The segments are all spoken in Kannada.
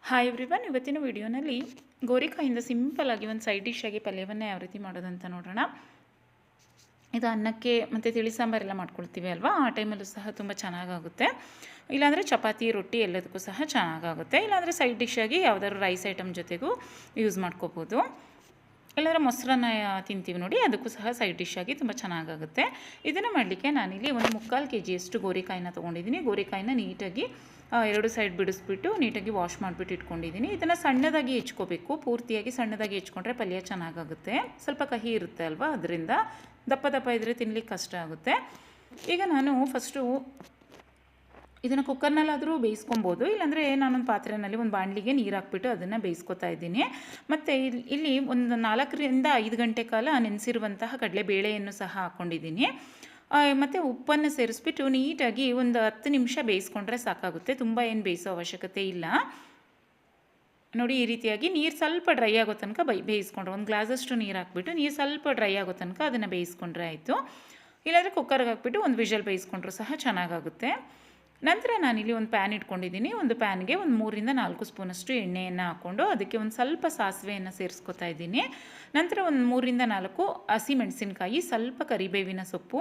ಹಾಯ್ ಎವ್ರಿವನ್, ಇವತ್ತಿನ ವಿಡಿಯೋನಲ್ಲಿ ಗೋರಿಕಾಯಿಂದ ಸಿಂಪಲ್ ಆಗಿ ಒಂದು ಸೈಡ್ ಡಿಶ್ ಆಗಿ ಪಲ್ಯವನ್ನು ಯಾವ ರೀತಿ ಮಾಡೋದಂತ ನೋಡೋಣ. ಇದು ಅನ್ನಕ್ಕೆ ಮತ್ತು ತಿಳಿ ಸಾಂಬಾರೆಲ್ಲ ಮಾಡ್ಕೊಳ್ತೀವಿ ಅಲ್ವಾ, ಆ ಟೈಮಲ್ಲೂ ಸಹ ತುಂಬ ಚೆನ್ನಾಗಾಗುತ್ತೆ. ಇಲ್ಲಾಂದರೆ ಚಪಾತಿ ರೊಟ್ಟಿ ಎಲ್ಲದಕ್ಕೂ ಸಹ ಚೆನ್ನಾಗಾಗುತ್ತೆ. ಇಲ್ಲಾಂದರೆ ಸೈಡ್ ಡಿಶ್ ಆಗಿ ಯಾವುದಾದ್ರು ರೈಸ್ ಐಟಮ್ ಜೊತೆಗೂ ಯೂಸ್ ಮಾಡ್ಕೋಬೋದು. ಇಲ್ಲಾಂದರೆ ಮೊಸರನ್ನ ತಿಂತೀವಿ ನೋಡಿ, ಅದಕ್ಕೂ ಸಹ ಸೈಡ್ ಡಿಶ್ ಆಗಿ ತುಂಬ ಚೆನ್ನಾಗಾಗುತ್ತೆ. ಇದನ್ನು ಮಾಡಲಿಕ್ಕೆ ನಾನಿಲ್ಲಿ ಒಂದು 3/4 kg ಗೋರಿಕಾಯಿನ ತೊಗೊಂಡಿದ್ದೀನಿ. ಗೋರಿಕಾಯಿನ ನೀಟಾಗಿ ಎರಡು ಸೈಡ್ ಬಿಡಿಸ್ಬಿಟ್ಟು ನೀಟಾಗಿ ವಾಶ್ ಮಾಡಿಬಿಟ್ಟು ಇಟ್ಕೊಂಡಿದ್ದೀನಿ. ಇದನ್ನು ಸಣ್ಣದಾಗಿ ಹೆಚ್ಕೋಬೇಕು. ಪೂರ್ತಿಯಾಗಿ ಸಣ್ಣದಾಗಿ ಹೆಚ್ಕೊಂಡ್ರೆ ಪಲ್ಯ ಚೆನ್ನಾಗಾಗುತ್ತೆ. ಸ್ವಲ್ಪ ಕಹಿ ಇರುತ್ತೆ ಅಲ್ವಾ, ಅದರಿಂದ ದಪ್ಪ ದಪ್ಪ ಇದ್ದರೆ ತಿನ್ಲಿಕ್ಕೆ ಕಷ್ಟ ಆಗುತ್ತೆ. ಈಗ ನಾನು ಫಸ್ಟು ಇದನ್ನು ಕುಕ್ಕರ್ನಲ್ಲಾದರೂ ಬೇಯಿಸ್ಕೊಬೋದು, ಇಲ್ಲಾಂದರೆ ನಾನೊಂದು ಪಾತ್ರೆಯಲ್ಲಿ ಒಂದು ಬಾಣಲಿಗೆ ನೀರು ಹಾಕ್ಬಿಟ್ಟು ಅದನ್ನು ಬೇಯಿಸ್ಕೊತಾ ಇದ್ದೀನಿ. ಮತ್ತು ಇಲ್ಲಿ ಒಂದು 4 ರಿಂದ 5 ಗಂಟೆ ಕಾಲ ನೆನೆಸಿರುವಂತಹ ಕಡಲೆಬೇಳೆಯನ್ನು ಸಹ ಹಾಕ್ಕೊಂಡಿದ್ದೀನಿ. ಮತ್ತು ಉಪ್ಪನ್ನು ಸೇರಿಸ್ಬಿಟ್ಟು ನೀಟಾಗಿ ಒಂದು 10 ನಿಮಿಷ ಬೇಯಿಸ್ಕೊಂಡ್ರೆ ಸಾಕಾಗುತ್ತೆ. ತುಂಬ ಏನು ಬೇಯಿಸೋ ಅವಶ್ಯಕತೆ ಇಲ್ಲ. ನೋಡಿ, ಈ ರೀತಿಯಾಗಿ ನೀರು ಸ್ವಲ್ಪ ಡ್ರೈ ಆಗೋ ತನಕ ಬೇಯಿಸ್ಕೊಂಡ್ರೆ, ಒಂದು ಗ್ಲಾಸಷ್ಟು ನೀರು ಹಾಕ್ಬಿಟ್ಟು ನೀರು ಸ್ವಲ್ಪ ಡ್ರೈ ಆಗೋ ತನಕ ಅದನ್ನು ಬೇಯಿಸ್ಕೊಂಡ್ರೆ ಆಯಿತು. ಇಲ್ಲಾಂದರೆ ಕುಕ್ಕರ್ಗೆ ಹಾಕ್ಬಿಟ್ಟು ಒಂದು ವಿಷಲ್ ಬೇಯಿಸ್ಕೊಂಡ್ರೂ ಸಹ ಚೆನ್ನಾಗಾಗುತ್ತೆ. ನಂತರ ನಾನಿಲ್ಲಿ ಒಂದು ಪ್ಯಾನ್ ಇಟ್ಕೊಂಡಿದ್ದೀನಿ. ಒಂದು ಪ್ಯಾನ್ಗೆ ಒಂದು 3 ರಿಂದ 4 ಸ್ಪೂನಷ್ಟು ಎಣ್ಣೆಯನ್ನು ಹಾಕ್ಕೊಂಡು ಅದಕ್ಕೆ ಒಂದು ಸ್ವಲ್ಪ ಸಾಸಿವೆಯನ್ನು ಸೇರಿಸ್ಕೊತಾ ಇದ್ದೀನಿ. ನಂತರ ಒಂದು 3 ರಿಂದ 4 ಹಸಿಮೆಣಸಿನ್ಕಾಯಿ, ಸ್ವಲ್ಪ ಕರಿಬೇವಿನ ಸೊಪ್ಪು.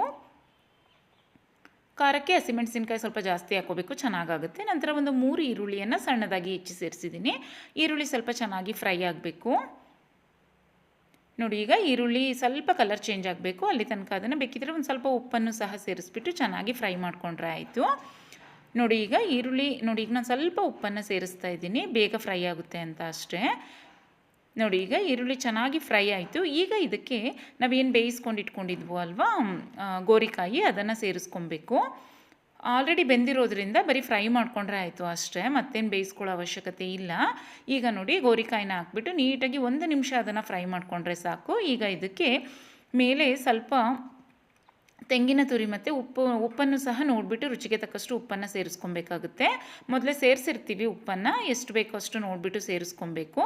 ಖಾರಕ್ಕೆ ಹಸಿಮೆಣಸಿನ್ಕಾಯಿ ಸ್ವಲ್ಪ ಜಾಸ್ತಿ ಹಾಕೋಬೇಕು, ಚೆನ್ನಾಗಾಗುತ್ತೆ. ನಂತರ ಒಂದು 3 ಈರುಳ್ಳಿಯನ್ನು ಸಣ್ಣದಾಗಿ ಹೆಚ್ಚಿ ಸೇರಿಸಿದ್ದೀನಿ. ಈರುಳ್ಳಿ ಸ್ವಲ್ಪ ಚೆನ್ನಾಗಿ ಫ್ರೈ ಆಗಬೇಕು. ನೋಡಿ, ಈಗ ಈರುಳ್ಳಿ ಸ್ವಲ್ಪ ಕಲರ್ ಚೇಂಜ್ ಆಗಬೇಕು, ಅಲ್ಲಿ ತನಕ ಅದನ್ನು ಬೇಕಿದ್ರೆ ಒಂದು ಸ್ವಲ್ಪ ಉಪ್ಪನ್ನು ಸಹ ಸೇರಿಸ್ಬಿಟ್ಟು ಚೆನ್ನಾಗಿ ಫ್ರೈ ಮಾಡಿಕೊಂಡ್ರೆ ಆಯಿತು. ನೋಡಿ, ಈಗ ಈರುಳ್ಳಿ ನೋಡಿ, ಈಗ ನಾನು ಸ್ವಲ್ಪ ಉಪ್ಪನ್ನು ಸೇರಿಸ್ತಾ ಇದ್ದೀನಿ, ಬೇಗ ಫ್ರೈ ಆಗುತ್ತೆ ಅಂತ ಅಷ್ಟೇ. ನೋಡಿ, ಈಗ ಈರುಳ್ಳಿ ಚೆನ್ನಾಗಿ ಫ್ರೈ ಆಯಿತು. ಈಗ ಇದಕ್ಕೆ ನಾವೇನು ಬೇಯಿಸ್ಕೊಂಡು ಇಟ್ಕೊಂಡಿದ್ವು ಅಲ್ವಾ ಗೋರಿಕಾಯಿ, ಅದನ್ನು ಸೇರಿಸ್ಕೊಬೇಕು. ಆಲ್ರೆಡಿ ಬೆಂದಿರೋದ್ರಿಂದ ಬರೀ ಫ್ರೈ ಮಾಡಿಕೊಂಡ್ರೆ ಆಯಿತು ಅಷ್ಟೇ, ಮತ್ತೇನು ಬೇಯಿಸ್ಕೊಳ್ಳೋ ಅವಶ್ಯಕತೆ ಇಲ್ಲ. ಈಗ ನೋಡಿ, ಗೋರಿಕಾಯಿನ ಹಾಕ್ಬಿಟ್ಟು ನೀಟಾಗಿ 1 ನಿಮಿಷ ಅದನ್ನು ಫ್ರೈ ಮಾಡಿಕೊಂಡ್ರೆ ಸಾಕು. ಈಗ ಇದಕ್ಕೆ ಮೇಲೆ ಸ್ವಲ್ಪ ತೆಂಗಿನ ತುರಿ ಮತ್ತು ಉಪ್ಪನ್ನು ಸಹ ನೋಡಿಬಿಟ್ಟು ರುಚಿಗೆ ತಕ್ಕಷ್ಟು ಉಪ್ಪನ್ನು ಸೇರಿಸ್ಕೊಬೇಕಾಗುತ್ತೆ. ಮೊದಲೇ ಸೇರಿಸಿರ್ತೀವಿ ಉಪ್ಪನ್ನು, ಎಷ್ಟು ಬೇಕೋ ಅಷ್ಟು ನೋಡಿಬಿಟ್ಟು ಸೇರಿಸ್ಕೊಬೇಕು.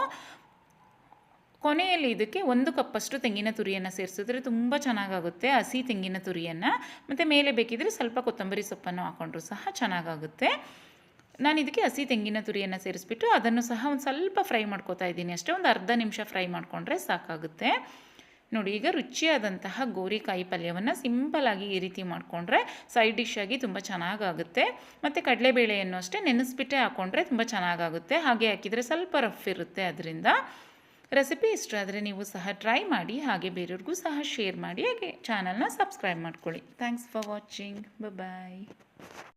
ಕೊನೆಯಲ್ಲಿ ಇದಕ್ಕೆ 1 ಕಪ್ಪಷ್ಟು ತೆಂಗಿನ ತುರಿಯನ್ನು ಸೇರಿಸಿದ್ರೆ ತುಂಬ ಚೆನ್ನಾಗಾಗುತ್ತೆ, ಹಸಿ ತೆಂಗಿನ ತುರಿಯನ್ನು. ಮತ್ತು ಮೇಲೆ ಬೇಕಿದ್ರೆ ಸ್ವಲ್ಪ ಕೊತ್ತಂಬರಿ ಸೊಪ್ಪನ್ನು ಹಾಕ್ಕೊಂಡ್ರೂ ಸಹ ಚೆನ್ನಾಗಾಗುತ್ತೆ. ನಾನು ಇದಕ್ಕೆ ಹಸಿ ತೆಂಗಿನ ತುರಿಯನ್ನು ಸೇರಿಸ್ಬಿಟ್ಟು ಅದನ್ನು ಸಹ ಒಂದು ಸ್ವಲ್ಪ ಫ್ರೈ ಮಾಡ್ಕೊತಾ ಇದ್ದೀನಿ ಅಷ್ಟೇ. ಒಂದು ಅರ್ಧ ನಿಮಿಷ ಫ್ರೈ ಮಾಡಿಕೊಂಡ್ರೆ ಸಾಕಾಗುತ್ತೆ. ನೋಡಿ, ಈಗ ರುಚಿಯಾದಂತಹ ಗೋರಿಕಾಯಿ ಪಲ್ಯವನ್ನು ಸಿಂಪಲ್ಲಾಗಿ ಈ ರೀತಿ ಮಾಡಿಕೊಂಡ್ರೆ ಸೈಡ್ ಡಿಶ್ ಆಗಿ ತುಂಬ ಚೆನ್ನಾಗಾಗುತ್ತೆ. ಮತ್ತು ಕಡಲೆಬೇಳೆಯನ್ನು ಅಷ್ಟೇ ನೆನೆಸ್ಬಿಟ್ಟೆ ಹಾಕ್ಕೊಂಡ್ರೆ ತುಂಬ ಚೆನ್ನಾಗಾಗುತ್ತೆ. ಹಾಗೆ ಹಾಕಿದರೆ ಸ್ವಲ್ಪ ರಫ್ ಇರುತ್ತೆ. ಅದರಿಂದ ರೆಸಿಪಿ ಇಷ್ಟ ಆದರೆ ನೀವು ಸಹ ಟ್ರೈ ಮಾಡಿ, ಹಾಗೆ ಬೇರೆಯವ್ರಿಗೂ ಸಹ ಶೇರ್ ಮಾಡಿ, ಹಾಗೆ ಚಾನಲ್ನ ಸಬ್ಸ್ಕ್ರೈಬ್ ಮಾಡ್ಕೊಳ್ಳಿ. Thanks for watching. ಬಾಯ್.